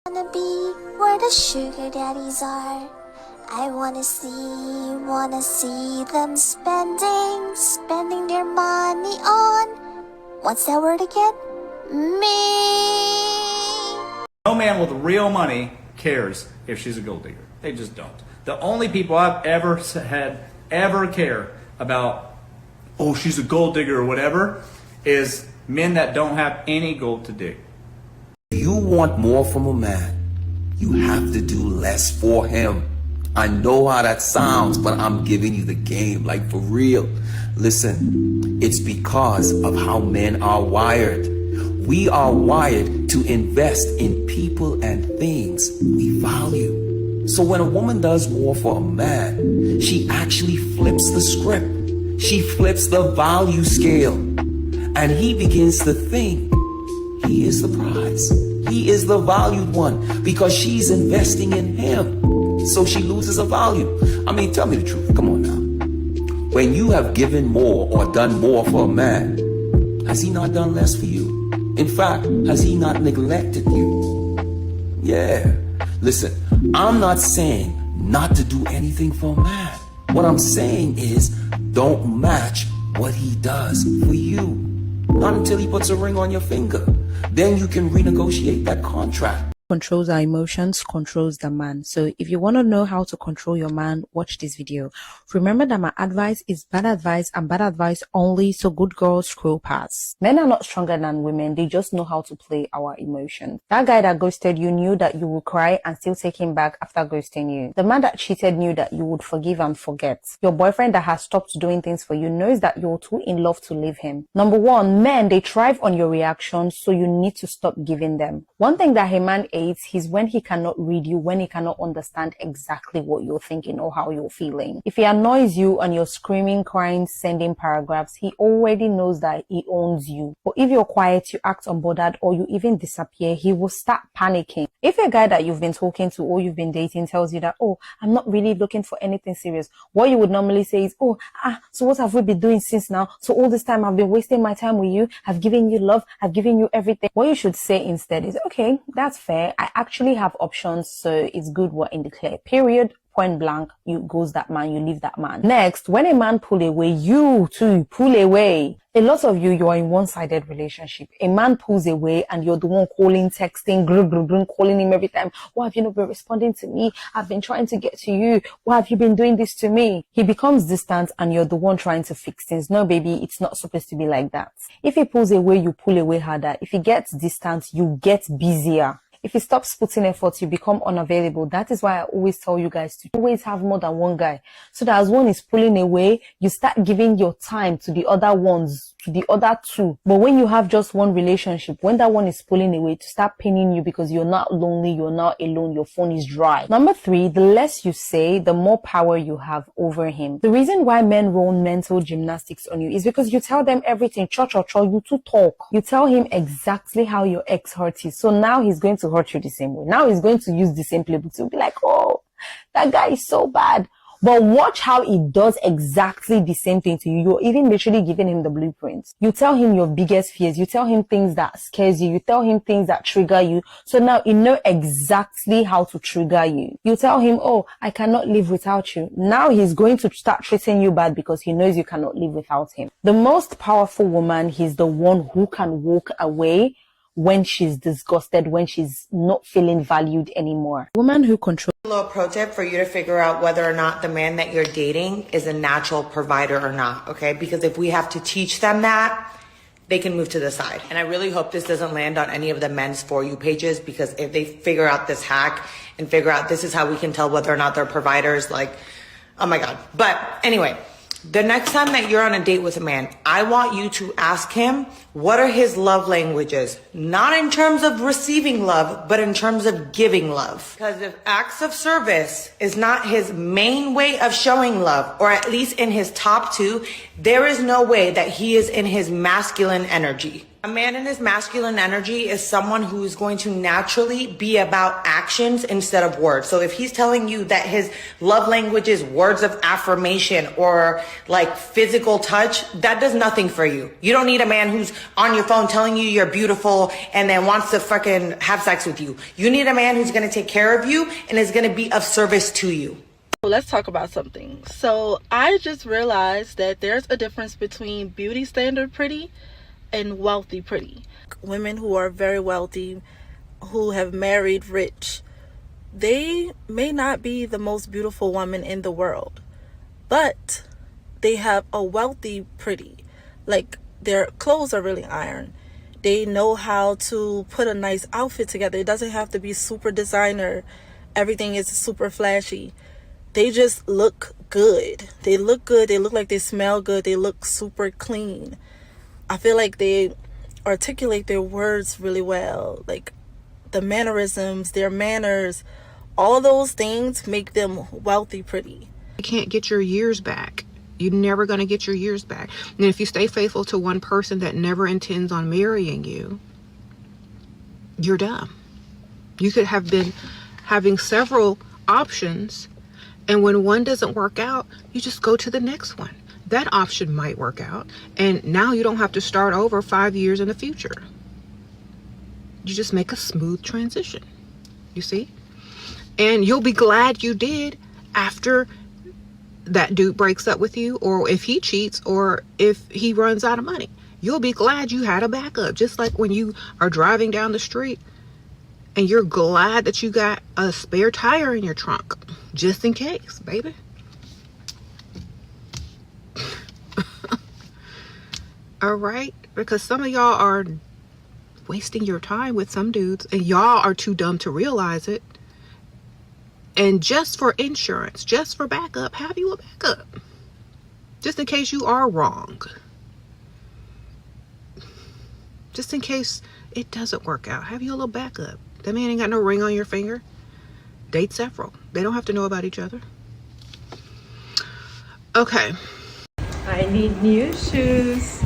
Wanna be where the sugar daddies are. I wanna see them spending their money on, what's that word again? Me. No man with real money cares if she's a gold digger. They just don't. The only people I've ever care about, oh, she's a gold digger or whatever, is men that don't have any gold to dig. You want more from a man, you have to do less for him. I know how that sounds, but I'm giving you the game, like for real. Listen, it's because of how men are wired. We are wired to invest in people and things we value. So when a woman does more for a man, she actually flips the script. She flips the value scale. And he begins to think he is the prize. He is the valued one because she's investing in him. So she loses her value. I mean, tell me the truth. Come on now. When you have given more or done more for a man, has he not done less for you? In fact, has he not neglected you? Yeah. Listen, I'm not saying not to do anything for a man. What I'm saying is don't match what he does for you. Not until he puts a ring on your finger. Then you can renegotiate that contract. Controls our emotions, controls the man. So if you want to know how to control your man, watch this video. Remember that my advice is bad advice and bad advice only, so good girls scroll past. Men are not stronger than women, they just know how to play our emotions. That guy that ghosted you knew that you would cry and still take him back after ghosting you. The man that cheated knew that you would forgive and forget. Your boyfriend that has stopped doing things for you knows that you're too in love to leave him. Number one, men, they thrive on your reactions, so you need to stop giving them. One thing that a man is when he cannot read you, when he cannot understand exactly what you're thinking or how you're feeling. If he annoys you and you're screaming, crying, sending paragraphs, he already knows that he owns you. But if you're quiet, you act unbothered, or you even disappear, he will start panicking. If a guy that you've been talking to or you've been dating tells you that, oh, I'm not really looking for anything serious, what you would normally say is, so what have we been doing since now? So all this time I've been wasting my time with you, I've given you love, I've given you everything. What you should say instead is, okay, that's fair. I actually have options, so it's good we're in the clear. Period. Point blank, you goes that man, you leave that man. Next, when a man pull away, you too pull away. A lot of you are in one-sided relationship. A man pulls away and you're the one calling, texting, calling him every time. Why have you not been responding to me? I've been trying to get to you. Why have you been doing this to me? He becomes distant and you're the one trying to fix things. No, baby, it's not supposed to be like that. If he pulls away, you pull away harder. If he gets distant, you get busier. If he stops putting effort, you become unavailable. That is why I always tell you guys to always have more than one guy. So that as one is pulling away, you start giving your time to the other ones, to the other two. But when you have just one relationship, when that one is pulling away, to start pinning you because you're not lonely, you're not alone, your phone is dry. Number three, the less you say, the more power you have over him. The reason why men run mental gymnastics on you is because you tell them everything. You too talk. You tell him exactly how your ex hurt you. So now he's going to hurt you the same way. Now he's going to use the same playbook to be like, oh, that guy is so bad. But watch how he does exactly the same thing to you. You're even literally giving him the blueprint. You tell him your biggest fears. You tell him things that scares you. You tell him things that trigger you. So now you know exactly how to trigger you. You tell him, oh, I cannot live without you. Now he's going to start treating you bad because he knows you cannot live without him. The most powerful woman, he's the one who can walk away when she's disgusted, when she's not feeling valued anymore. Woman who controls. A little pro tip for you to figure out whether or not the man that you're dating is a natural provider or not, okay? Because if we have to teach them that, they can move to the side. And I really hope this doesn't land on any of the men's For You pages, because if they figure out this hack and figure out this is how we can tell whether or not they're providers, like, oh my God. But anyway, the next time that you're on a date with a man, I want you to ask him, what are his love languages? Not in terms of receiving love, but in terms of giving love. Because if acts of service is not his main way of showing love, or at least in his top two, there is no way that he is in his masculine energy. A man in his masculine energy is someone who is going to naturally be about actions instead of words. So if he's telling you that his love language is words of affirmation or like physical touch, that does nothing for you. You don't need a man who's on your phone telling you you're beautiful and then wants to fucking have sex with you. You need a man who's going to take care of you and is going to be of service to you. Let's talk about something. So I just realized that there's a difference between beauty standard pretty and wealthy pretty. Women who are very wealthy, who have married rich, they may not be the most beautiful woman in the world, but they have a wealthy pretty. Like, their clothes are really iron. They know how to put a nice outfit together. It doesn't have to be super designer. Everything is super flashy. They just look good. They look good. They look like they smell good. They look super clean. I feel like they articulate their words really well. Like, the mannerisms, their manners, all those things make them wealthy pretty. You can't get your years back. You're never going to get your years back. And if you stay faithful to one person that never intends on marrying you, you're dumb. You could have been having several options, and when one doesn't work out, you just go to the next one. That option might work out, and now you don't have to start over 5 years in the future. You just make a smooth transition, you see? And you'll be glad you did after that dude breaks up with you, or if he cheats, or if he runs out of money. You'll be glad you had a backup, just like when you are driving down the street and you're glad that you got a spare tire in your trunk, just in case, baby. All right, because some of y'all are wasting your time with some dudes and y'all are too dumb to realize it. And just for insurance, just for backup, have you a backup, just in case you are wrong, just in case it doesn't work out. Have you a little backup. That man ain't got no ring on your finger. Date several. They don't have to know about each other. Okay. I need new shoes.